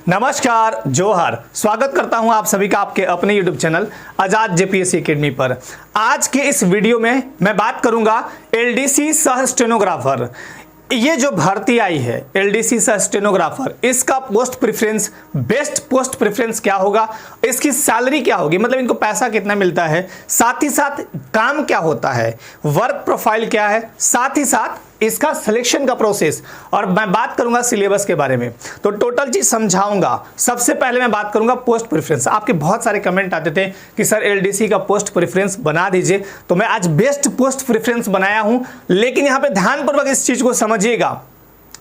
नमस्कार, जोहर। स्वागत करता हूं आप सभी का आपके अपने यूट्यूब चैनल आजाद जेपीएससी एकेडमी पर। आज के इस वीडियो में मैं बात करूंगा एलडीसी सह स्टेनोग्राफर। ये जो भर्ती आई है एलडीसी सह स्टेनोग्राफर, इसका post preference, best post preference क्या होगा, इसकी सैलरी क्या होगी, मतलब इनको पैसा कितना मिलता है, साथ ही साथ काम क्या होता है, वर्क प्रोफाइल क्या है, साथ ही साथ इसका सिलेक्शन का प्रोसेस, और मैं बात करूंगा सिलेबस के बारे में। तो टोटल चीज समझाऊंगा। सबसे पहले मैं बात करूंगा पोस्ट प्रेफरेंस। आपके बहुत सारे कमेंट आते थे कि सर एलडीसी का पोस्ट प्रेफरेंस बना दीजिए, तो मैं आज बेस्ट पोस्ट प्रेफरेंस बनाया हूं। लेकिन यहां पे ध्यानपूर्वक इस चीज को समझिएगा,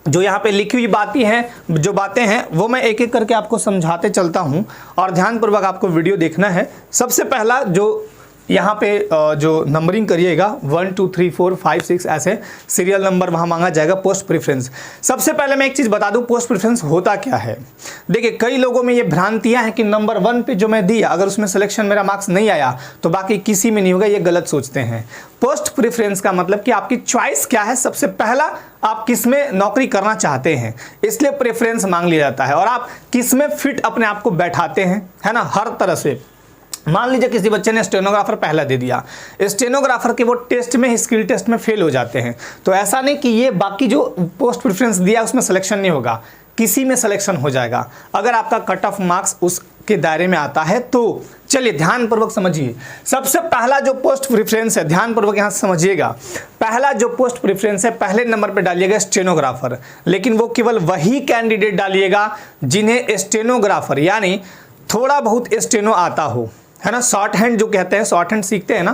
जो यहाँ पे लिखी हुई बातें हैं वो मैं एक एक करके आपको समझाते चलता हूं और ध्यानपूर्वक आपको वीडियो देखना है। सबसे पहला जो यहाँ पे जो नंबरिंग करिएगा 1 2 3 4 5 6 ऐसे सीरियल नंबर वहाँ मांगा जाएगा पोस्ट प्रेफरेंस। सबसे पहले मैं एक चीज़ बता दूँ, पोस्ट प्रेफरेंस होता क्या है। देखिए, कई लोगों में ये भ्रांतियाँ हैं कि नंबर 1 पे जो मैं दिया, अगर उसमें सिलेक्शन मेरा मार्क्स नहीं आया तो बाकी किसी में नहीं होगा, ये गलत सोचते हैं। पोस्ट प्रेफरेंस का मतलब कि आपकी चॉइस क्या है। सबसे पहला, आप किस में नौकरी करना चाहते हैं, इसलिए प्रेफरेंस मांग लिया जाता है, और आप किस में फिट अपने आप को बैठाते हैं, है ना, हर तरह से। मान लीजिए किसी बच्चे ने स्टेनोग्राफर पहला दे दिया, स्टेनोग्राफर के वो टेस्ट में, स्किल टेस्ट में फेल हो जाते हैं, तो ऐसा नहीं कि ये बाकी जो पोस्ट प्रेफरेंस दिया उसमें सिलेक्शन नहीं होगा, किसी में सिलेक्शन हो जाएगा अगर आपका कट ऑफ मार्क्स उसके दायरे में आता है तो। चलिए ध्यानपूर्वक समझिए। सबसे पहला जो पोस्ट प्रेफरेंस है, ध्यानपूर्वक यहाँ समझिएगा, पहला जो पोस्ट प्रेफरेंस है, पहले नंबर पे डालिएगा स्टेनोग्राफर। लेकिन वो केवल वही कैंडिडेट डालिएगा जिन्हें स्टेनोग्राफर यानी थोड़ा बहुत स्टेनो आता हो, है ना, शॉर्ट हैंड जो कहते हैं, शॉर्ट हैंड सीखते हैं ना,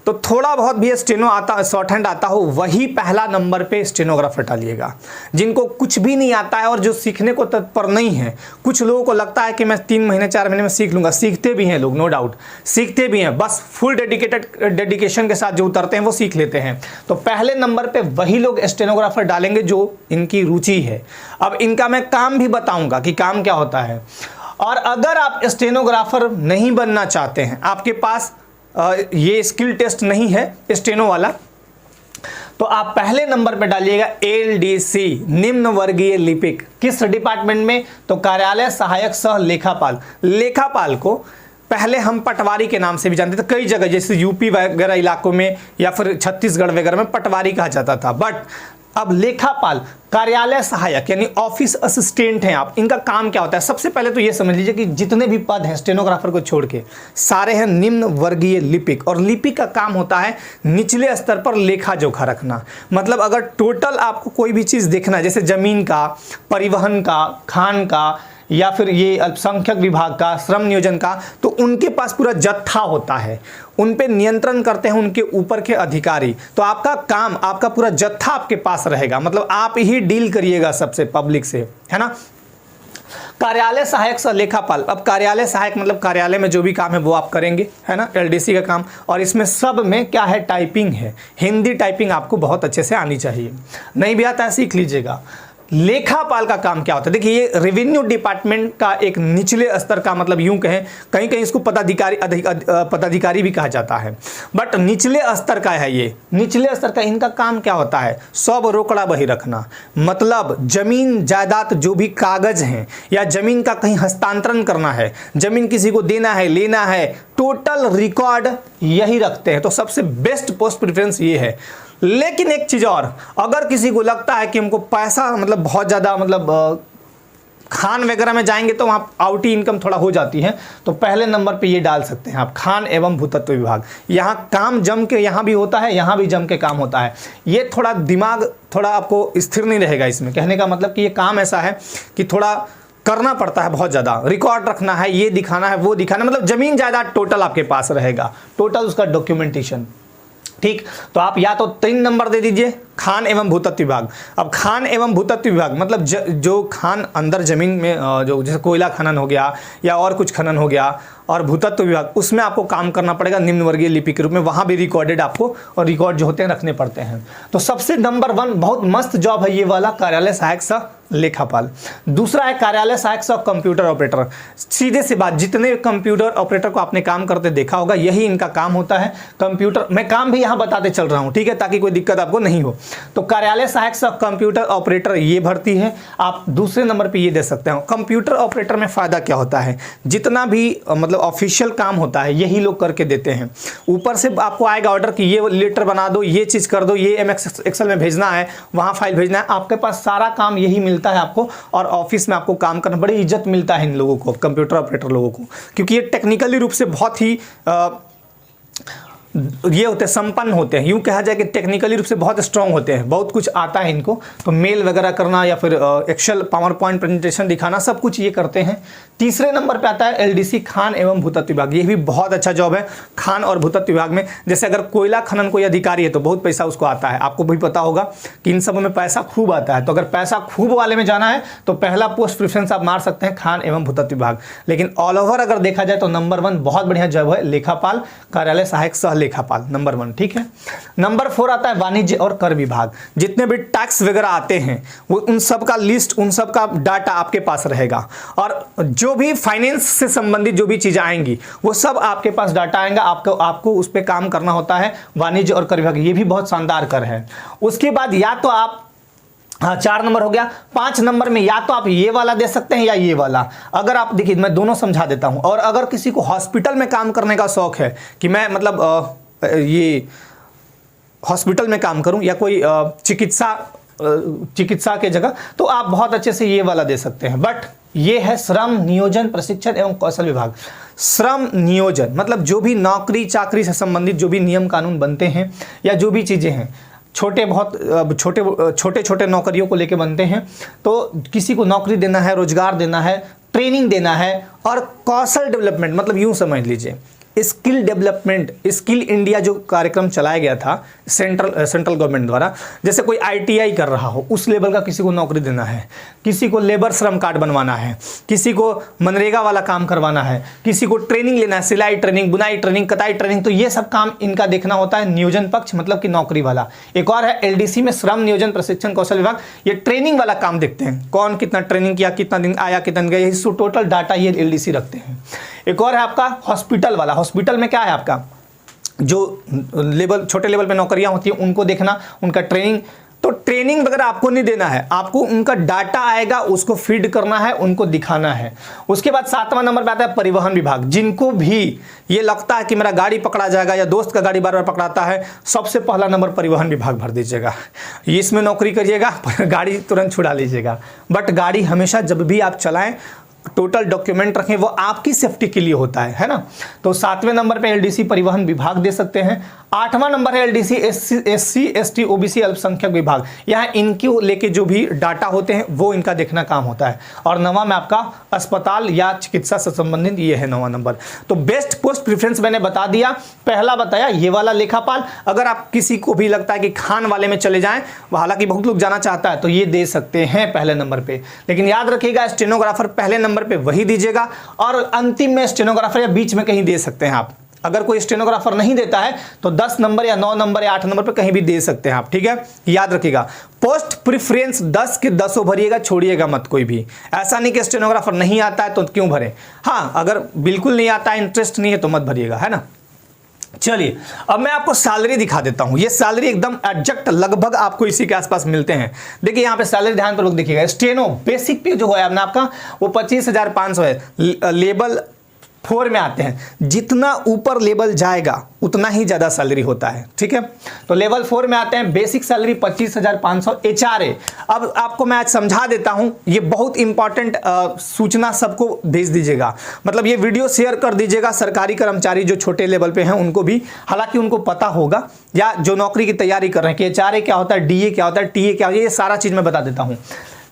तो थोड़ा बहुत भी स्टेनो आता, शॉर्ट हैंड आता हो, वही पहला नंबर पे स्टेनोग्राफर डालिएगा। जिनको कुछ भी नहीं आता है और जो सीखने को तत्पर नहीं है, कुछ लोगों को लगता है कि मैं 3 महीने 4 महीने में सीख लूंगा, सीखते भी हैं लोग, नो डाउट सीखते भी हैं, बस फुल डेडिकेशन के साथ जो उतरते हैं वो सीख लेते हैं। तो पहले नंबर पे वही लोग स्टेनोग्राफर डालेंगे जो इनकी रुचि है। अब इनका मैं काम भी बताऊंगा कि काम क्या होता है। और अगर आप स्टेनोग्राफर नहीं बनना चाहते हैं, आपके पास ये स्किल टेस्ट नहीं है स्टेनो वाला, तो आप पहले नंबर पे डालिएगा एलडीसी, निम्न वर्गीय लिपिक। किस डिपार्टमेंट में? तो कार्यालय सहायक सह लेखापाल। लेखापाल को पहले हम पटवारी के नाम से भी जानते थे, कई जगह जैसे यूपी वगैरह इलाकों में या फिर छत्तीसगढ़ वगैरह में पटवारी कहा जाता था, बट अब लेखापाल, कार्यालय सहायक यानी ऑफिस असिस्टेंट हैं आप। इनका काम क्या होता है? सबसे पहले तो ये समझ लीजिए कि जितने भी पद हैं स्टेनोग्राफर को छोड़ के सारे हैं निम्न वर्गीय लिपिक, और लिपिक का काम होता है निचले स्तर पर लेखा जोखा रखना। मतलब अगर टोटल आपको कोई भी चीज़ देखना है, जैसे जमीन का, परिवहन का, खान का, या फिर ये अल्पसंख्यक विभाग का, श्रम नियोजन का, तो उनके पास पूरा जत्था होता है, उन पे नियंत्रण करते हैं उनके ऊपर के अधिकारी। तो आपका काम, आपका पूरा जत्था आपके पास रहेगा, मतलब आप ही डील करिएगा सबसे, पब्लिक से, है ना। कार्यालय सहायक सह लेखापाल, अब कार्यालय सहायक मतलब कार्यालय में जो भी काम है वो आप करेंगे, है ना, एलडीसी का काम। और इसमें सब में क्या है? टाइपिंग है, हिंदी टाइपिंग आपको बहुत अच्छे से आनी चाहिए, नहीं भी आता है सीख लीजिएगा। लेखापाल का काम क्या होता है? देखिए, ये रेवेन्यू डिपार्टमेंट का एक निचले स्तर का, मतलब यूं कहें, कहीं कहीं इसको पदाधिकारी भी कहा जाता है, बट निचले स्तर का है ये। निचले स्तर का इनका काम क्या होता है? सब रोकड़ा बही रखना, मतलब जमीन जायदाद जो भी कागज हैं या जमीन का कहीं हस्तांतरण करना है, जमीन किसी को देना है, लेना है, टोटल रिकॉर्ड यही रखते हैं। तो सबसे बेस्ट पोस्ट प्रेफरेंस ये है। लेकिन एक चीज और, अगर किसी को लगता है कि हमको पैसा मतलब बहुत ज्यादा, मतलब खान वगैरह में जाएंगे तो वहाँ आउटी इनकम थोड़ा हो जाती है, तो पहले नंबर पे ये डाल सकते हैं आप, खान एवं भूतत्व विभाग। यहाँ काम जम के यहाँ भी होता है, यहाँ भी जम के काम होता है। ये थोड़ा दिमाग थोड़ा आपको स्थिर नहीं रहेगा इसमें। कहने का मतलब कि ये काम ऐसा है कि थोड़ा करना पड़ता है, बहुत ज़्यादा रिकॉर्ड रखना है, ये दिखाना है, वो दिखाना, मतलब जमीन जायदाद टोटल आपके पास रहेगा, टोटल उसका डॉक्यूमेंटेशन। ठीक, तो आप या तो 3 नंबर दे दीजिए, खान एवं भूतत्व विभाग। अब खान एवं भूतत्व विभाग मतलब जो खान अंदर जमीन में, जो जैसे कोयला खनन हो गया या और कुछ खनन हो गया, और भूतत्व विभाग, उसमें आपको काम करना पड़ेगा निम्न वर्गीय लिपि के रूप में। वहाँ भी रिकॉर्डेड आपको, और रिकॉर्ड जो होते हैं रखने पड़ते हैं। तो सबसे नंबर 1 बहुत मस्त जॉब है ये वाला, कार्यालय सहायक सह लेखापाल। दूसरा है कार्यालय सहायक सह कंप्यूटर ऑपरेटर। सीधे सी बात, जितने कंप्यूटर ऑपरेटर को आपने काम करते देखा होगा, यही इनका काम होता है। कंप्यूटर में काम भी यहाँ बताते चल रहा हूँ, ठीक है, ताकि कोई दिक्कत आपको नहीं हो। तो कार्यालय सहायक सह कंप्यूटर ऑपरेटर ये भर्ती है, आप दूसरे नंबर पे ये दे सकते हो। कंप्यूटर ऑपरेटर में फ़ायदा क्या होता है, जितना भी मतलब ऑफिशियल काम होता है यही लोग करके देते हैं। ऊपर से आपको आएगा ऑर्डर कि ये लेटर बना दो, ये चीज़ कर दो, ये MS एक्सेल में भेजना है, वहाँ फाइल भेजना है, आपके पास सारा काम यही मिलता है आपको। और ऑफिस में आपको काम करना, बड़ी इज्जत मिलता है इन लोगों को, कंप्यूटर ऑपरेटर लोगों को, क्योंकि ये टेक्निकली रूप से बहुत ही ये होते हैं, संपन्न होते हैं, यूँ कहा जाए कि टेक्निकली रूप से बहुत स्ट्रांग होते हैं, बहुत कुछ आता है इनको। तो मेल वगैरह करना या फिर एक्सेल पावर पॉइंट प्रेजेंटेशन दिखाना, सब कुछ ये करते हैं। तीसरे नंबर पे आता है LDC खान एवं भूतत्व विभाग। ये भी बहुत अच्छा जॉब है खान और भूतत्व विभाग में। जैसे अगर कोयला खनन कोई अधिकारी है तो बहुत पैसा उसको आता है, आपको भी पता होगा कि इन सब में पैसा खूब आता है। तो अगर पैसा खूब वाले में जाना है तो पहला पोस्ट प्रेफरेंस आप मार सकते हैं खान एवं भूतत्व विभाग। लेकिन ऑल ओवर अगर देखा जाए तो नंबर 1 बहुत बढ़िया जॉब है लेखापाल, कार्यालय सहायक सह लेखापाल, नंबर 1, ठीक है। नंबर 4 आता है वाणिज्य और कर विभाग। जितने भी टैक्स वगैरह आते हैं वो उन सब का लिस्ट, उन सब का डाटा आपके पास रहेगा। और जो भी फाइनेंस से संबंधित जो भी चीजें आएंगी वो सब आपके पास डाटा आएगा, आपको उस पर काम करना होता है। वाणिज्य और कर विभाग ये भी बहुत शानदार कर है। उसके बाद या तो आप, हाँ 4 नंबर हो गया। 5 नंबर में या तो आप ये वाला दे सकते हैं या ये वाला। अगर आप देखिए, मैं दोनों समझा देता हूं। और अगर किसी को हॉस्पिटल में काम करने का शौक है कि मैं मतलब ये हॉस्पिटल में काम करूं या कोई चिकित्सा के जगह, तो आप बहुत अच्छे से ये वाला दे सकते हैं। बट ये है श्रम नियोजन प्रशिक्षण एवं कौशल विभाग। श्रम नियोजन मतलब जो भी नौकरी चाकरी से संबंधित जो भी नियम कानून बनते हैं या जो भी चीज़ें हैं, छोटे छोटे नौकरियों को लेके बनते हैं। तो किसी को नौकरी देना है, रोजगार देना है, ट्रेनिंग देना है। और कौशल डेवलपमेंट मतलब यूं समझ लीजिए स्किल डेवलपमेंट, स्किल इंडिया जो कार्यक्रम चलाया गया था सेंट्रल गवर्नमेंट द्वारा। जैसे कोई ITI कर रहा हो, उस लेवल का किसी को नौकरी देना है, किसी को लेबर श्रम कार्ड बनवाना है, किसी को मनरेगा वाला काम करवाना है, किसी को ट्रेनिंग लेना है, सिलाई ट्रेनिंग, बुनाई ट्रेनिंग, कताई ट्रेनिंग। तो ये सब काम इनका देखना होता है नियोजन पक्ष मतलब कि नौकरी वाला। एक और है LDC में श्रम नियोजन प्रशिक्षण कौशल विभाग, ये ट्रेनिंग वाला काम देखते हैं, कौन कितना ट्रेनिंग किया, कितना दिन आया, कितना दिन गया, ये टोटल डाटा ये LDC रखते हैं। एक और है आपका हॉस्पिटल वाला। हॉस्पिटल में क्या है आपका, जो लेवल छोटे लेवल पे नौकरियां होती हैं उनको देखना, उनका ट्रेनिंग। तो ट्रेनिंग वगैरह आपको नहीं देना है, आपको उनका डाटा आएगा उसको फीड करना है, उनको दिखाना है। उसके बाद 7वां नंबर पे आता है परिवहन विभाग। जिनको भी ये लगता है कि मेरा गाड़ी पकड़ा जाएगा या दोस्त का गाड़ी बार बार पकड़ाता है, सबसे पहला नंबर परिवहन विभाग भर दीजिएगा। इसमें नौकरी करिएगा, गाड़ी तुरंत छुड़ा लीजिएगा। बट गाड़ी हमेशा जब भी आप चलाएं टोटल डॉक्यूमेंट रखें, वो आपकी सेफ्टी के लिए होता है ना। तो 7वें नंबर पे LDC परिवहन विभाग दे सकते हैं। 8वां नंबर है LDC SC ST OBC अल्पसंख्यक विभाग। यहाँ इनके लेके जो भी डाटा होते हैं वो इनका देखना काम होता है। और 9वां में आपका अस्पताल या चिकित्सा से संबंधित ये है 9वां नंबर। तो बेस्ट पोस्ट प्रेफरेंस मैंने बता दिया। पहला बताया ये वाला लेखापाल। अगर आप किसी को भी लगता है कि खान वाले में चले जाएं, हालांकि बहुत लोग जाना चाहता है, तो ये दे सकते हैं पहले नंबर पे। लेकिन याद रखिएगा स्टेनोग्राफर पहले नंबर पे वही दीजिएगा, और अंतिम में स्टेनोग्राफर या बीच में कहीं दे सकते हैं आप। अगर कोई स्टेनोग्राफर नहीं देता है तो 10 नंबर या 9 नंबर या 8 नंबर पे कहीं भी दे सकते हैं आप, ठीक है। याद रखिएगा पोस्ट प्रेफरेंस 10 के 10 भरिएगा, छोड़िएगा मत कोई भी। ऐसा नहीं कि स्टेनोग्राफर नहीं आता है तो क्यों भरे। हाँ, अगर बिल्कुल नहीं आता है, इंटरेस्ट नहीं है तो मत भरिएगा, है ना। चलिए अब मैं आपको सैलरी दिखा देता हूं। ये सैलरी एकदम एग्जैक्ट लगभग आपको इसी के आसपास मिलते हैं। देखिए यहाँ पे सैलरी ध्यान पर लोग देखिएगा। स्टेनो बेसिक पे जो है आपका वो 25,500 है। लेवल 4 में आते हैं, जितना ऊपर लेवल जाएगा उतना ही ज़्यादा सैलरी होता है, ठीक है। तो लेवल 4 में आते हैं, बेसिक सैलरी 25,500 HRA। अब आपको मैं आज समझा देता हूं, ये बहुत इंपॉर्टेंट सूचना सबको भेज दीजिएगा, मतलब ये वीडियो शेयर कर दीजिएगा। सरकारी कर्मचारी जो छोटे लेवल पे हैं उनको भी, हालांकि उनको पता होगा, या जो नौकरी की तैयारी कर रहे हैं कि HRA क्या होता है, DA क्या होता है, TA क्या होता है, ये सारा चीज़ मैं बता देता हूँ।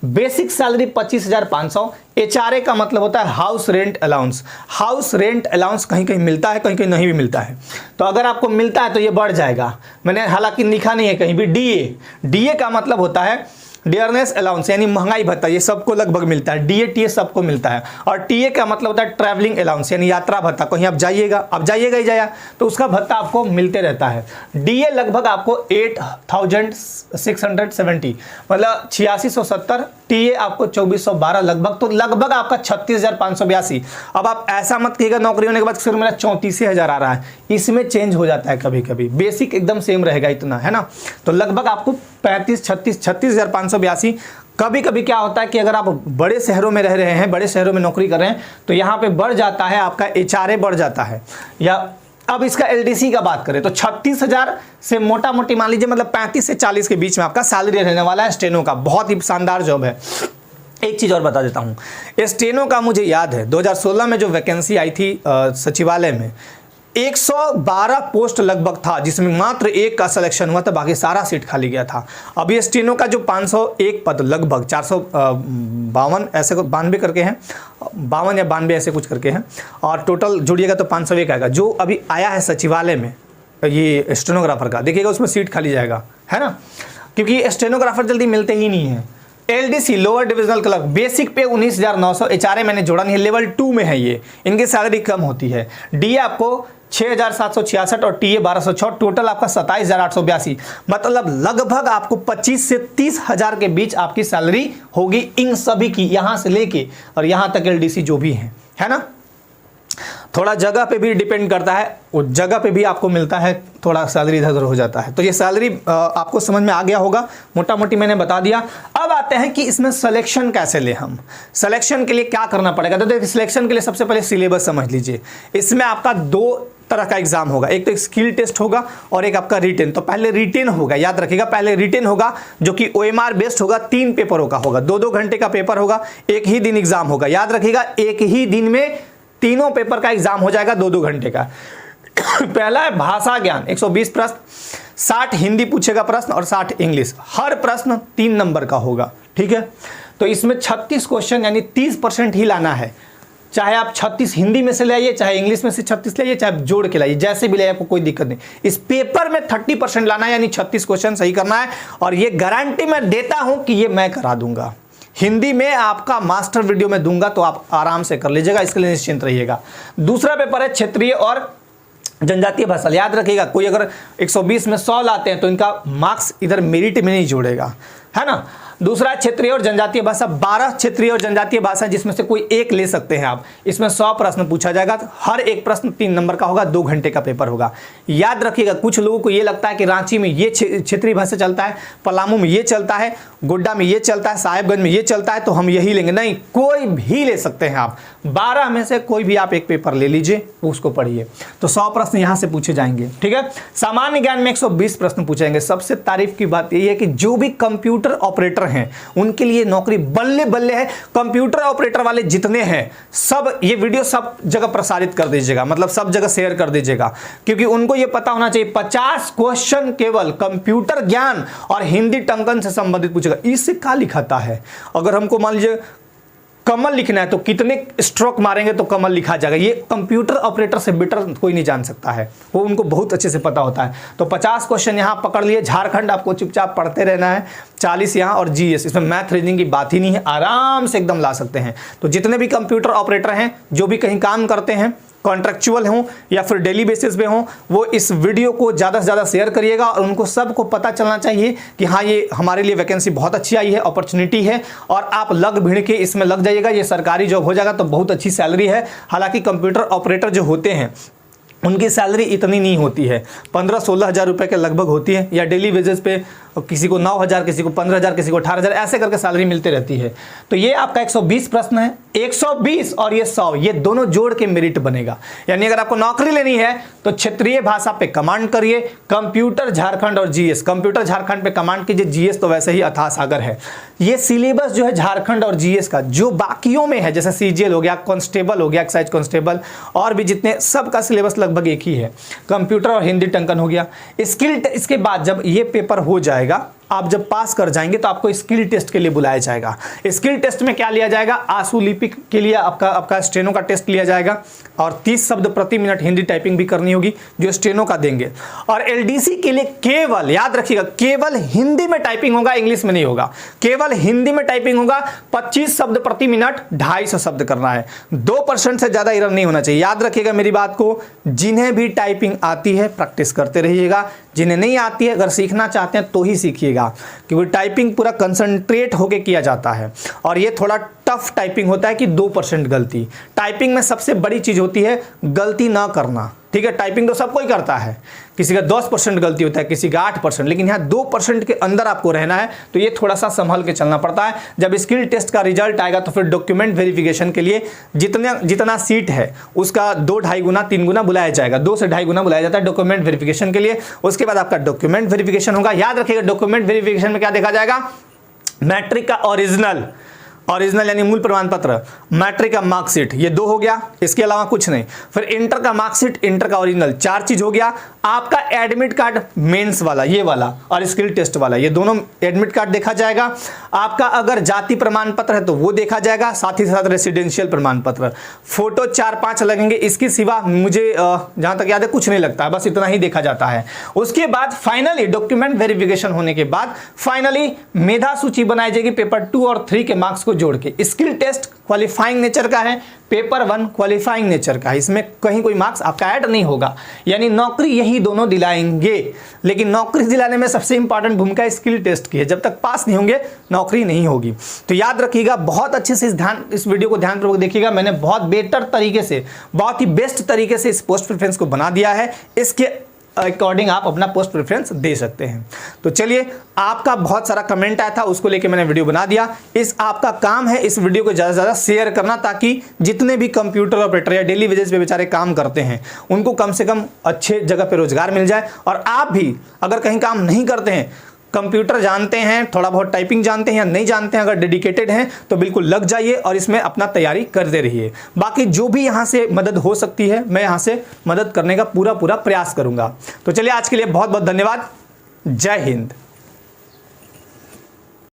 Basic salary 25,500। HRA का मतलब होता है house rent allowance. House rent allowance कहीं कहीं मिलता है, कहीं कहीं नहीं भी मिलता है। तो अगर आपको मिलता है तो ये बढ़ जाएगा। मैंने हालांकि लिखा नहीं है कहीं भी। DA का मतलब होता है डियरनेस अलाउंस यानी महंगाई भत्ता, ये सबको लगभग मिलता है। डीए टीए सबको मिलता है। और टीए का मतलब होता है ट्रैवलिंग अलाउंस यानी यात्रा भत्ता, कहीं आप जाइएगा ही जाया तो उसका भत्ता आपको मिलते रहता है। डीए लगभग आपको 8670 मतलब 8670, टीए आपको 2412 लगभग, तो लगभग आपका 36,582। अब आप ऐसा मत कहिएगा नौकरी होने के बाद सिर्फ मेरा 34,000 आ रहा है, इसमें चेंज हो जाता है कभी कभी, बेसिक एकदम सेम रहेगा इतना, है ना। तो लगभग आपको 36,582। कभी कभी क्या होता है कि अगर आप बड़े शहरों में रह रहे हैं, बड़े शहरों में नौकरी कर रहे हैं, तो यहाँ पे बढ़ जाता है आपका एचआरए बढ़ जाता है। या अब इसका एलडीसी का बात करें तो 36,000 से मोटा मोटी मान लीजिए मतलब 35 से 40 के बीच में आपका सैलरी रहने वाला है। स्टेनो का बहुत ही शानदार जॉब है। एक चीज़ और बता देता हूँ, स्टेनो का मुझे याद है 2016 में जो वैकेंसी आई थी सचिवालय में 112 पोस्ट लगभग था, जिसमें मात्र एक का सिलेक्शन हुआ था, बाकी सारा सीट खाली गया था। अब ये स्टेनो का जो 501 पद लगभग 452 ऐसे 92 करके हैं, 52 या 92 ऐसे कुछ करके हैं, और टोटल जोड़िएगा तो 501 आएगा। जो अभी आया है सचिवालय में ये स्टेनोग्राफर का, देखिएगा उसमें सीट खाली जाएगा, है ना, क्योंकि स्टेनोग्राफर जल्दी मिलते ही नहीं है। LDC lower divisional clerk basic पे 19,900, एचआरए मैंने जोड़ा नहीं है, लेवल 2 में है ये, इनकी सैलरी कम होती है। डीए आपको 6,766 और टीए 1206, टोटल आपका 27,882, मतलब लगभग आपको 25 से 30,000 के बीच आपकी सैलरी होगी इन सभी की, यहां से लेके और यहां तक एलडीसी जो भी है ना। थोड़ा जगह पे भी डिपेंड करता है, उस जगह पे भी आपको मिलता है, थोड़ा सैलरी इधर उधर हो जाता है। तो ये सैलरी आपको समझ में आ गया होगा, मोटा मोटी मैंने बता दिया। अब आते हैं कि इसमें सिलेक्शन कैसे ले हम, सिलेक्शन के लिए क्या करना पड़ेगा। तो देखिए सिलेक्शन के लिए सबसे पहले सिलेबस समझ लीजिए। इसमें आपका 2 तरह का एग्जाम होगा, एक तो स्किल टेस्ट होगा और एक आपका रिटेन। तो पहले रिटेन होगा, याद रखिएगा, पहले रिटेन होगा जो कि ओएमआर बेस्ड होगा, 3 पेपरों का होगा, 2-2 घंटे का पेपर होगा, एक ही दिन एग्जाम होगा। याद रखिएगा एक ही दिन में तीनों पेपर का एग्जाम हो जाएगा 2-2 घंटे का। पहला है भाषा ज्ञान, 120 प्रश्न, 60 हिंदी पूछेगा प्रश्न और 60 इंग्लिश। हर प्रश्न 3 नंबर का होगा, ठीक है। तो इसमें 36 क्वेश्चन यानी 30% ही लाना है। चाहे आप 36 हिंदी में से ले आइए, चाहे इंग्लिश में से 36 ले आइए, चाहे आप जोड़ के लाइए, जैसे भी ले आपको कोई दिक्कत नहीं। इस पेपर में 30% लाना है यानी 36 क्वेश्चन सही करना है, और ये गारंटी मैं देता हूं कि ये मैं करा दूंगा। हिंदी में आपका मास्टर वीडियो में दूंगा, तो आप आराम से कर लीजिएगा, इसके लिए निश्चिंत रहिएगा। दूसरा पेपर है क्षेत्रीय और जनजातीय भाषा। याद रखिएगा कोई अगर 120 में 100 लाते हैं तो इनका मार्क्स इधर मेरिट में नहीं जोड़ेगा, है ना। दूसरा क्षेत्रीय और जनजातीय भाषा, 12 क्षेत्रीय और जनजातीय भाषा जिसमें से कोई एक ले सकते हैं आप। इसमें 100 प्रश्न पूछा जाएगा, हर एक प्रश्न 3 नंबर का होगा, 2 घंटे का पेपर होगा। याद रखिएगा कुछ लोगों को ये लगता है कि रांची में ये क्षेत्रीय भाषा चलता है, पलामू में ये चलता है, गोड्डा में ये चलता है, साहेबगंज में ये चलता है, तो हम यही लेंगे। नहीं, कोई भी ले सकते हैं आप, 12 में से कोई भी आप एक पेपर ले लीजिए, उसको पढ़िए, तो 100 प्रश्न यहां से पूछे जाएंगे, ठीक है। सामान्य ज्ञान में 120 प्रश्न पूछेंगे। सबसे तारीफ की बात यह है कि जो भी कंप्यूटर ऑपरेटर हैं उनके लिए नौकरी बल्ले बल्ले है। कंप्यूटर ऑपरेटर वाले जितने हैं सब, ये वीडियो सब जगह प्रसारित कर दीजिएगा, मतलब सब जगह शेयर कर दीजिएगा, क्योंकि उनको ये पता होना चाहिए 50 क्वेश्चन केवल कंप्यूटर ज्ञान और हिंदी टंकन से संबंधित पूछेगा। इससे क्या लिखाता है, अगर हमको मान लीजिए कमल लिखना है तो कितने स्ट्रोक मारेंगे तो कमल लिखा जाएगा, ये कंप्यूटर ऑपरेटर से बेटर कोई नहीं जान सकता है, वो उनको बहुत अच्छे से पता होता है। तो 50 क्वेश्चन यहाँ पकड़ लिए। झारखंड आपको चुपचाप पढ़ते रहना है, 40 यहाँ, और जीएस, इसमें मैथ रीजनिंग की बात ही नहीं है, आराम से एकदम ला सकते हैं। तो जितने भी कंप्यूटर ऑपरेटर हैं जो भी कहीं काम करते हैं, कॉन्ट्रैक्चुअल हों या फिर डेली बेसिस पे हों, वो इस वीडियो को ज़्यादा से ज़्यादा शेयर करिएगा, और उनको सबको पता चलना चाहिए कि हाँ ये हमारे लिए वैकेंसी बहुत अच्छी आई है, अपॉर्चुनिटी है, और आप लग भिड़ के इसमें लग जाइएगा। ये सरकारी जॉब हो जाएगा तो बहुत अच्छी सैलरी है। हालांकि कंप्यूटर ऑपरेटर जो होते हैं उनकी सैलरी इतनी नहीं होती है, 15-16 हज़ार रुपये के लगभग होती है, या डेली वेजेस पे किसी को 9,000, किसी को 15,000, किसी को 18,000, ऐसे करके सैलरी मिलती रहती है। तो ये आपका 120 प्रश्न है, 120 और ये 100, ये दोनों जोड़ के मेरिट बनेगा। यानी अगर आपको नौकरी लेनी है तो क्षेत्रीय भाषा पे कमांड करिए, कंप्यूटर झारखंड और जीएस, कंप्यूटर झारखंड पे कमांड कीजिए, जीएस तो वैसे ही अथाह सागर है। ये सिलेबस जो है झारखंड और जीएस का, जो बाकियों में है जैसे सीजीएल हो गया, कांस्टेबल हो गया, एक्साइज कांस्टेबल, और भी जितने, सबका सिलेबस लगभग एक ही है। कंप्यूटर और हिंदी टंकन हो गया। स्किल, इसके बाद जब ये पेपर हो जाएगा आप जब पास कर जाएंगे तो आपको स्किल टेस्ट के लिए बुलाया जाएगा। स्किल टेस्ट में क्या लिया जाएगा, आंसू लिपि के लिए आपका स्टेनो का टेस्ट लिया जाएगा और 30 शब्द प्रति मिनट हिंदी टाइपिंग भी करनी होगी जो स्टेनो का देंगे। और एलडीसी के लिए केवल याद रखिएगा, केवल हिंदी में टाइपिंग होगा, इंग्लिश में नहीं होगा, केवल हिंदी में टाइपिंग होगा। 25 शब्द प्रति मिनट 250 शब्द करना है, 2% से ज्यादा एरर नहीं होना चाहिए। याद रखिएगा मेरी बात को, जिन्हें भी टाइपिंग आती है प्रैक्टिस करते रहिएगा, जिन्हें नहीं आती है अगर सीखना चाहते हैं तो ही सीखिएगा, क्योंकि टाइपिंग पूरा कंसंट्रेट होके किया जाता है और ये थोड़ा टफ टाइपिंग होता है कि 2% गलती। टाइपिंग में सबसे बड़ी चीज होती है गलती ना करना, ठीक है। टाइपिंग तो सब कोई करता है, किसी का 10% गलती होता है, किसी का 8%, लेकिन यहाँ 2% के अंदर आपको रहना है, तो ये थोड़ा सा संभल के चलना पड़ता है। जब स्किल टेस्ट का रिजल्ट आएगा तो फिर डॉक्यूमेंट वेरिफिकेशन के लिए जितना सीट है उसका 2-2.5 गुना 3 गुना बुलाया जाएगा, 2 से 2.5 गुना बुलाया जाता है डॉक्यूमेंट वेरिफिकेशन के लिए। उसके बाद आपका डॉक्यूमेंट वेरिफिकेशन होगा। याद रखिएगा डॉक्यूमेंट वेरिफिकेशन में क्या देखा जाएगा, मैट्रिक का ओरिजिनल यानी मूल प्रमाण पत्र, मैट्रिक का मार्कशीट, ये 2 हो गया, इसके अलावा कुछ नहीं। फिर इंटर का मार्कशीट, इंटर का ओरिजिनल, 4 चीज हो गया। आपका एडमिट कार्ड मेंस वाला ये वाला और स्किल टेस्ट वाला, ये दोनों एडमिट कार्ड देखा जाएगा। आपका अगर जाति प्रमाण पत्र है तो वो देखा जाएगा, साथ ही साथ रेसिडेंशियल प्रमाण पत्र। फोटो 4-5 लगेंगे, इसके सिवा मुझे जहां तक याद है कुछ नहीं लगता है, बस इतना ही देखा जाता है। उसके बाद फाइनली डॉक्यूमेंट वेरिफिकेशन होने के बाद फाइनली मेधा सूची बनाई जाएगी पेपर 2 और 3 के मार्क्स को जोड़ के। स्किल टेस्ट क्वालिफाइंग नेचर का है, पेपर 1 क्वालिफाइंग नेचर का है, इसमें कहीं कोई मार्क्स आपका ऐड नहीं होगा, यानी नौकरी यही दोनों दिलाएंगे। लेकिन नौकरी दिलाने में सबसे इंपॉर्टेंट भूमिका स्किल टेस्ट की है, जब तक पास नहीं होंगे नौकरी नहीं होगी। तो याद रखिएगा, बहुत अच्छे से इस वीडियो को ध्यानपूर्वक देखिएगा। मैंने बहुत बेटर तरीके से, बहुत ही बेस्ट तरीके से इस पोस्ट प्रेफरेंस को बना दिया है, इसके अकॉर्डिंग आप अपना पोस्ट प्रेफरेंस दे सकते हैं। तो चलिए, आपका बहुत सारा कमेंट आया था, उसको लेके मैंने वीडियो बना दिया। आपका काम है इस वीडियो को ज़्यादा से ज़्यादा शेयर करना, ताकि जितने भी कंप्यूटर ऑपरेटर या डेली वेजेस पे बेचारे काम करते हैं उनको कम से कम अच्छे जगह पे रोजगार मिल जाए। और आप भी अगर कहीं काम नहीं करते हैं, कंप्यूटर जानते हैं, थोड़ा बहुत टाइपिंग जानते हैं या नहीं जानते हैं, अगर डेडिकेटेड हैं तो बिल्कुल लग जाइए और इसमें अपना तैयारी करते रहिए। बाकी जो भी यहाँ से मदद हो सकती है मैं यहाँ से मदद करने का पूरा प्रयास करूँगा। तो चलिए, आज के लिए बहुत बहुत धन्यवाद। जय हिंद।